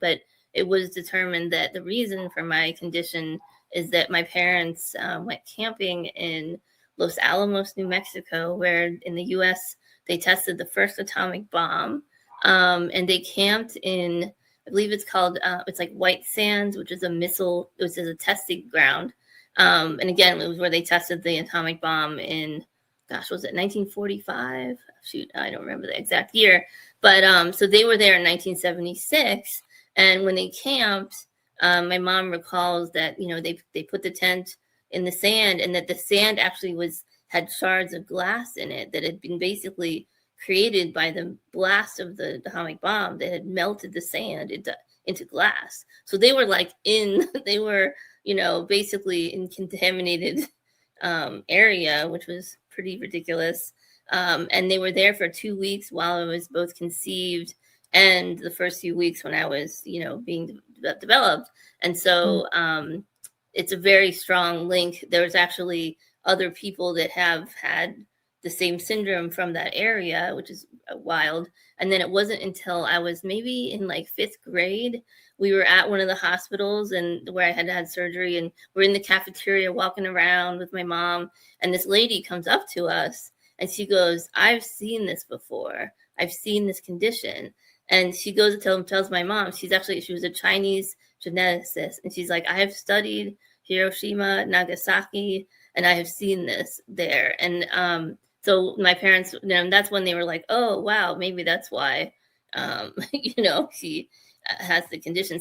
But it was determined that the reason for my condition is that my parents went camping in Los Alamos, New Mexico, where in the US they tested the first atomic bomb. And they camped in, I believe it's called, it's like White Sands, which is a missile, which is a testing ground. And again, it was where they tested the atomic bomb in, gosh, was it 1945? Shoot, I don't remember the exact year. But so they were there in 1976. And when they camped, my mom recalls that, you know, they put the tent in the sand, and that the sand actually had shards of glass in it that had been basically created by the blast of the atomic bomb that had melted the sand into glass. So they were like they were, you know, basically in contaminated area, which was pretty ridiculous. And they were there for 2 weeks while I was both conceived and the first few weeks when I was, you know, being developed. And so it's a very strong link. There's actually other people that have had the same syndrome from that area, which is wild. And then it wasn't until I was maybe in like 5th grade, we were at one of the hospitals and where I had had surgery, and we're in the cafeteria walking around with my mom, and this lady comes up to us and she goes, "I've seen this before. I've seen this condition." And she goes and tells my mom, she was a Chinese geneticist, and she's like, "I have studied Hiroshima, Nagasaki, and I have seen this there." And so my parents, you know, that's when they were like, "Oh, wow, maybe that's why, you know, she has the condition."